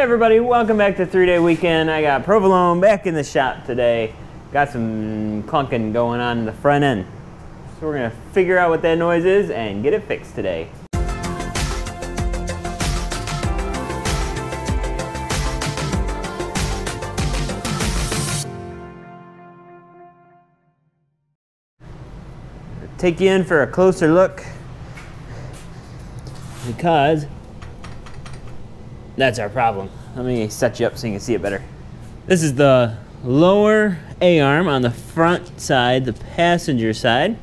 everybody, welcome back to 3-Day Weekend. I got Provolone back in the shop today. Got some clunking going on in the front end. So we're gonna figure out what that noise is and get it fixed today. Take you in for a closer look because that's our problem. Let me set you up so you can see it better. This is the lower A-arm on the front side, the passenger side.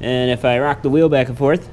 And if I rock the wheel back and forth,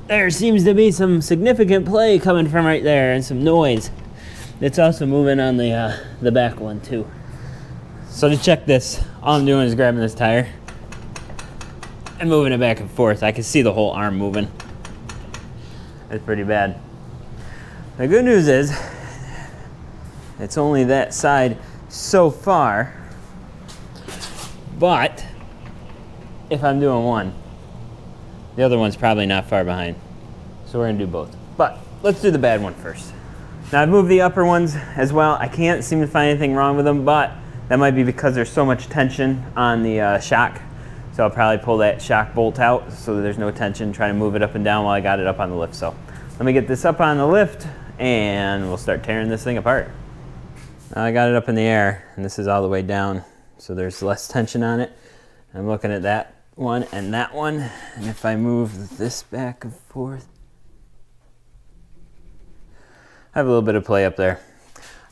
there seems to be some significant play coming from right there and some noise. It's also moving on the back one too. So to check this, all I'm doing is grabbing this tire and moving it back and forth. I can see the whole arm moving. It's pretty bad. The good news is, it's only that side so far, but if I'm doing one, the other one's probably not far behind. So we're gonna do both. But let's do the bad one first. Now I've moved the upper ones as well. I can't seem to find anything wrong with them, but that might be because there's so much tension on the shock. So I'll probably pull that shock bolt out so that there's no tension, try to move it up and down while I got it up on the lift. So let me get this up on the lift and we'll start tearing this thing apart. Now I got it up in the air and this is all the way down, so there's less tension on it. I'm looking at that one and that one, and if I move this back and forth, I have a little bit of play up there.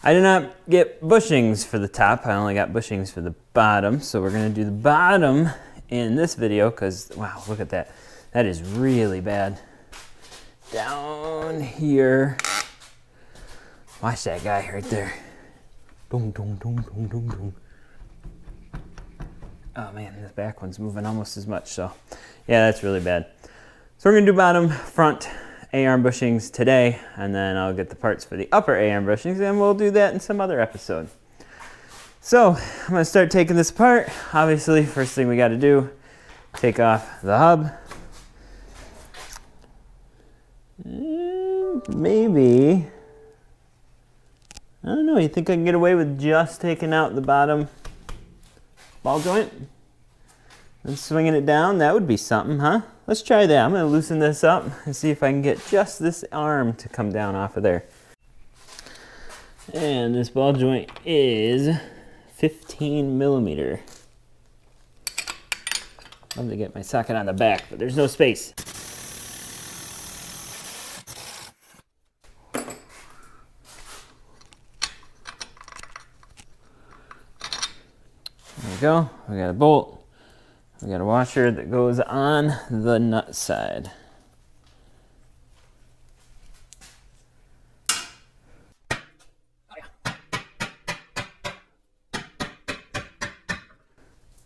I did not get bushings for the top, I only got bushings for the bottom, so we're gonna do the bottom in this video because, wow, look at that. That is really bad. Down here. Watch that guy right there. Boom, boom, boom, boom, boom, boom. Oh man, this back one's moving almost as much, so yeah, that's really bad. So we're gonna do bottom, front A-arm bushings today, and then I'll get the parts for the upper A-arm bushings, and we'll do that in some other episode. So I'm gonna start taking this apart. Obviously, first thing we gotta do, take off the hub. Maybe, I don't know, you think I can get away with just taking out the bottom ball joint and swinging it down? That would be something, huh? Let's try that. I'm gonna loosen this up and see if I can get just this arm to come down off of there. And this ball joint is 15 millimeter. Love to get my socket on the back, but there's no space. There we go. We got a bolt. We got a washer that goes on the nut side.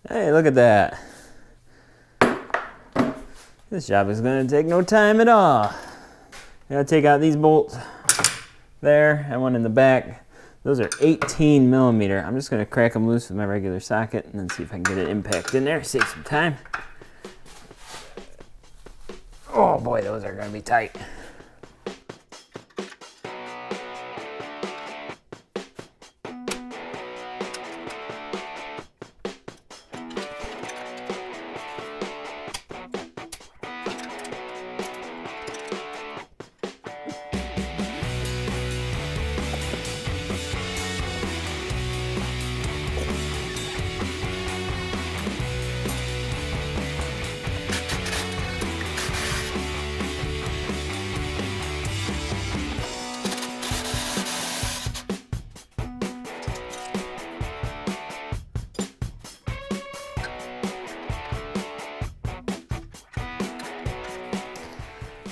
Hey, look at that. This job is going to take no time at all. I gotta take out these bolts there and one in the back. Those are 18 millimeter. I'm just gonna crack them loose with my regular socket and then see if I can get an impact in there, save some time. Oh boy, those are gonna be tight.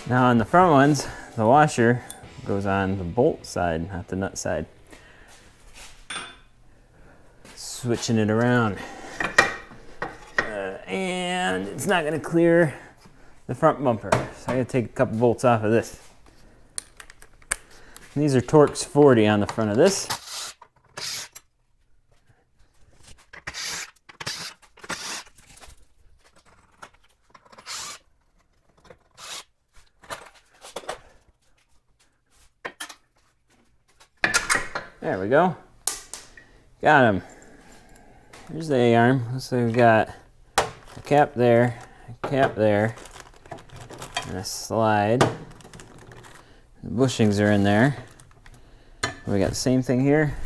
Now on the front ones, the washer goes on the bolt side, not the nut side. Switching it around. And it's not gonna clear the front bumper. So I gotta take a couple bolts off of this. And these are Torx 40 on the front of this. There we go. Got him. Here's the A-arm. So we've got a cap there, a cap there, and a slide. The bushings are in there. We got the same thing here.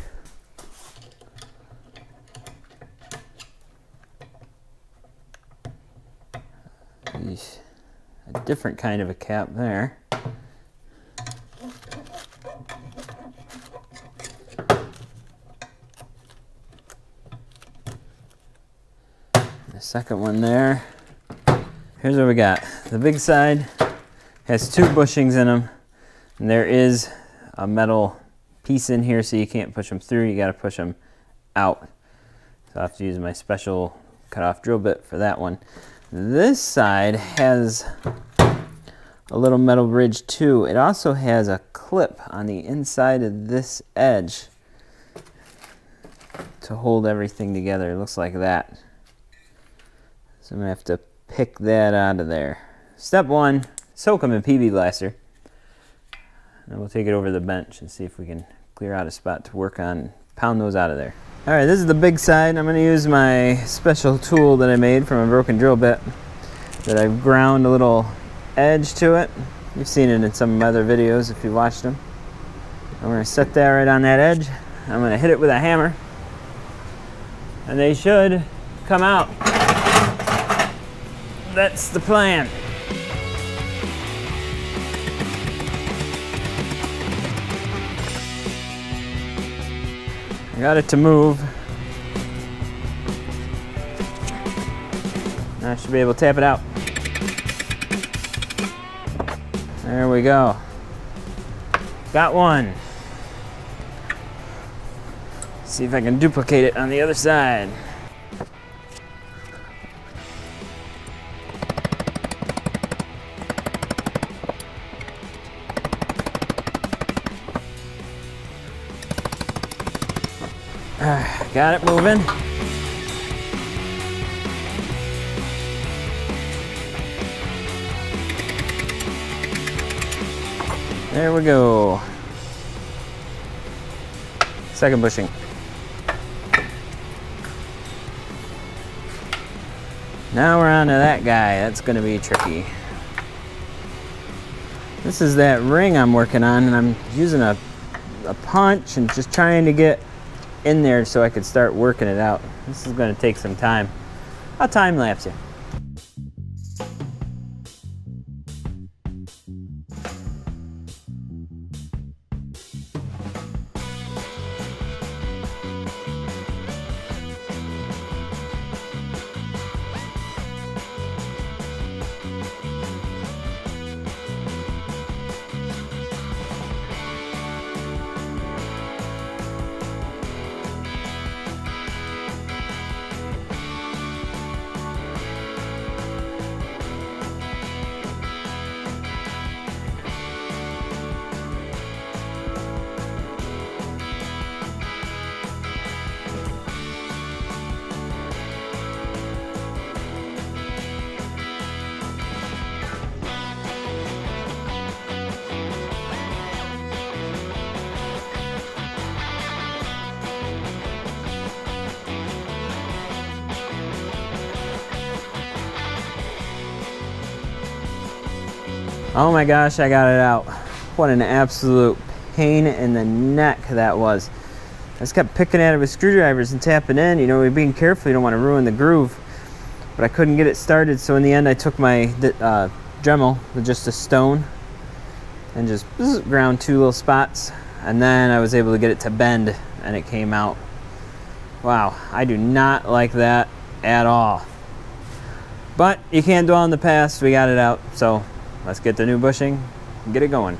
A different kind of a cap there. The second one there. Here's what we got. The big side has 2 bushings in them, and there is a metal piece in here, so you can't push them through. You got to push them out. So I have to use my special cut-off drill bit for that one. This side has a little metal bridge too. It also has a clip on the inside of this edge to hold everything together. It looks like that. So I'm gonna have to pick that out of there. Step 1, soak them in PB Blaster. And we'll take it over the bench and see if we can clear out a spot to work on, pound those out of there. All right, this is the big side. I'm gonna use my special tool that I made from a broken drill bit that I've ground a little edge to it. You've seen it in some of my other videos if you watched them. I'm gonna set that right on that edge. I'm gonna hit it with a hammer, and they should come out. That's the plan. I got it to move. I should be able to tap it out. There we go. Got one. See if I can duplicate it on the other side. Got it moving. There we go. Second bushing. Now we're on to that guy. That's gonna be tricky. This is that ring I'm working on, and I'm using a punch and just trying to get in there so I could start working it out. This is going to take some time. I'll time lapse you. Oh my gosh, I got it out. What an absolute pain in the neck that was. I just kept picking at it with screwdrivers and tapping in. You know, we're being careful, you don't want to ruin the groove. But I couldn't get it started, so in the end I took my Dremel with just a stone and just ground 2 little spots. And then I was able to get it to bend, and it came out. Wow, I do not like that at all. But you can't dwell on the past, we got it out, so let's get the new bushing and get it going.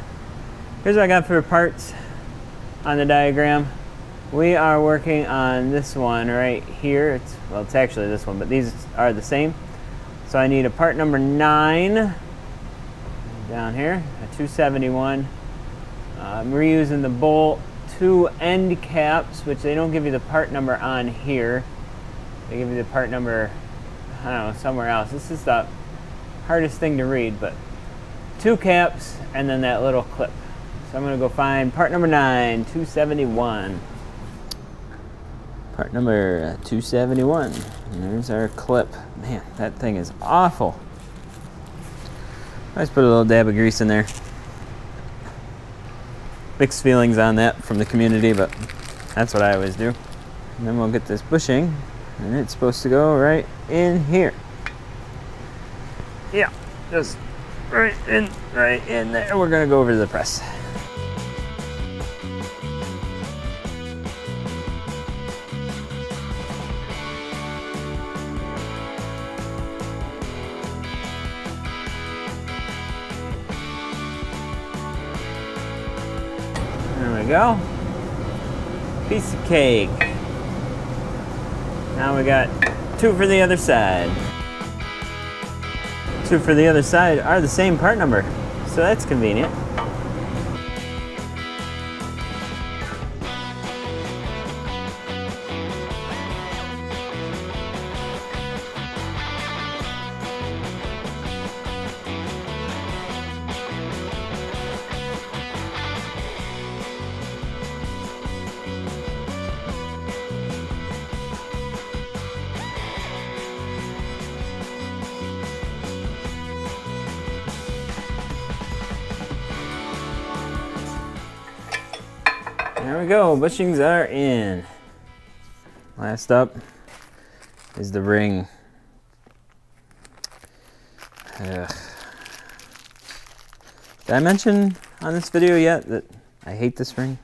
Here's what I got for parts on the diagram. We are working on this one right here. Well, it's actually this one, but these are the same. So I need a part number 9 down here, a 271. I'm reusing the bolt 2 end caps, which they don't give you the part number on here. They give you the part number, I don't know, somewhere else. This is the hardest thing to read, but 2 caps and then that little clip. So So I'm gonna go find part number 9, 271. Part number 271. And there's our clip. Man, that thing is awful. I just put a little dab of grease in there. Mixed feelings on that from the community, but that's what I always do. And then we'll get this bushing, and it's supposed to go right in here. Yeah, just right in there. We're gonna go over to the press. There we go. Piece of cake. Now we got 2 for the other side. 2 for the other side are the same part number, so that's convenient. There we go, bushings are in. Last up is the ring. Ugh. Did I mention on this video yet that I hate this ring?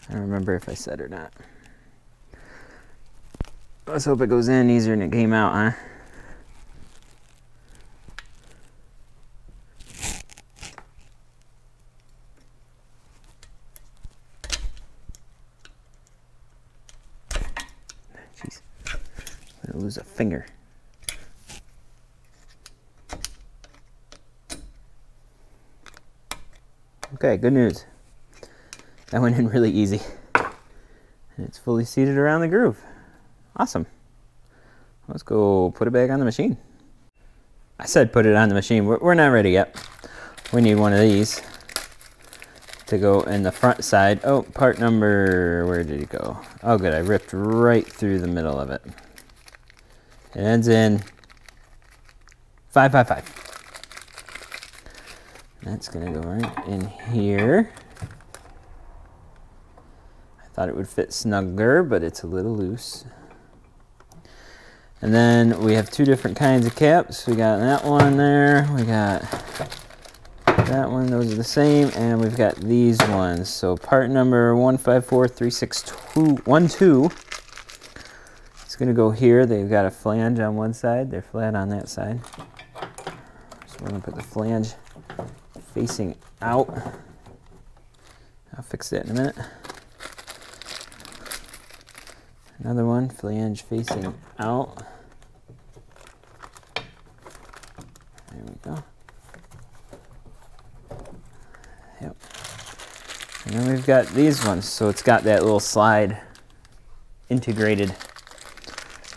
I don't remember if I said or not. Let's hope it goes in easier than it came out, huh? Jeez, I'm gonna lose a finger. Okay, good news. That went in really easy. And it's fully seated around the groove. Awesome. Let's go put it back on the machine. I said put it on the machine. We're not ready yet. We need one of these to go in the front side. Oh, part number, where did it go? Oh good, I ripped right through the middle of it. It ends in 555. That's gonna go right in here. I thought it would fit snugger, but it's a little loose. And then we have 2 different kinds of caps. We got that one there, we got that one, those are the same, and we've got these ones. So part number 1543612, it's gonna go here. They've got a flange on one side, they're flat on that side. So we're gonna put the flange facing out. I'll fix that in a minute. Another one, flange facing out. There we go. Yep. And then we've got these ones, so it's got that little slide integrated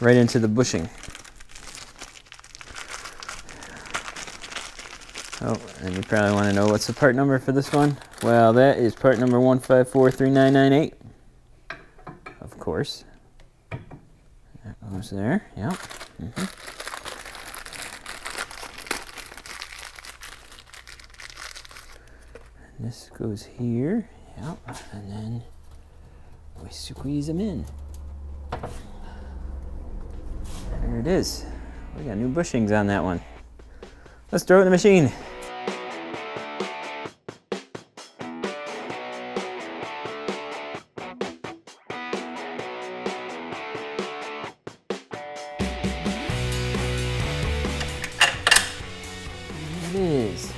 right into the bushing. Oh, and you probably want to know what's the part number for this one? Well, that is part number 1543998. Of course. That goes there, yep. And this goes here, yep. And then we squeeze them in. There it is. We got new bushings on that one. Let's throw it in the machine. There it is.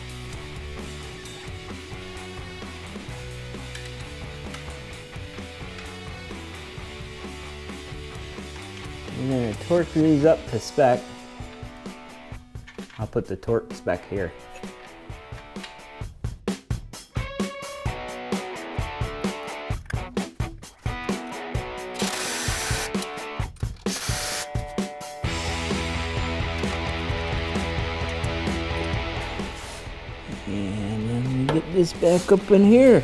I'm going to torque these up to spec. I'll put the torque spec here. And then we get this back up in here.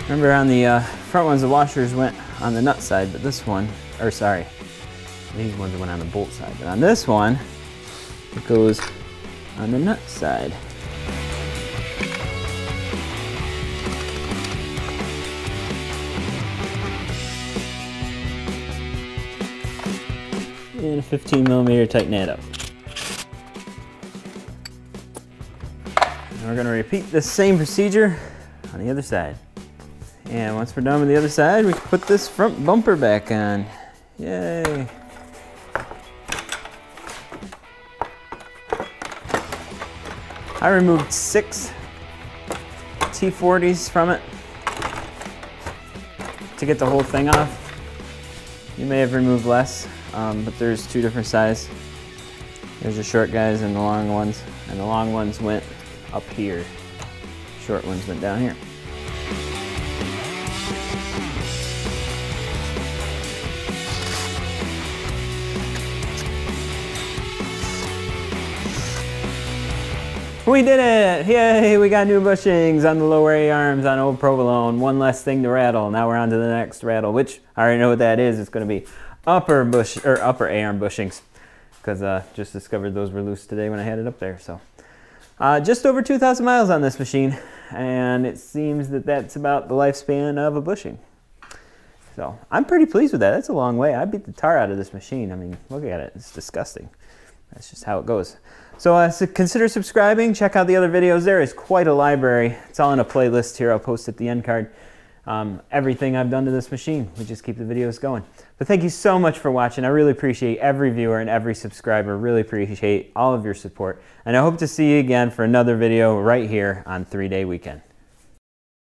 Remember on the front ones, the washers went on the nut side, but this one, or sorry, these ones went on the bolt side. But on this one, it goes on the nut side. And a 15mm tighten it up. And we're going to repeat this same procedure on the other side. And once we're done with the other side, we can put this front bumper back on. Yay! I removed 6 T40s from it to get the whole thing off. You may have removed less, but there's 2 different sizes. There's the short guys and the long ones, and the long ones went up here. Short ones went down here. We did it! Yay, we got new bushings on the lower A-arms on old provolone. One less thing to rattle. Now we're on to the next rattle, which I already know what that is. It's going to be upper A-arm bushings, because just discovered those were loose today when I had it up there. So just over 2,000 miles on this machine, and it seems that that's about the lifespan of a bushing. So I'm pretty pleased with that. That's a long way. I beat the tar out of this machine. I mean, look at it. It's disgusting. That's just how it goes. So, consider subscribing. Check out the other videos. There is quite a library. It's all in a playlist here. I'll post at the end card. Everything I've done to this machine. We just keep the videos going. But thank you so much for watching. I really appreciate every viewer and every subscriber. Really appreciate all of your support. And I hope to see you again for another video right here on 3-Day Weekend.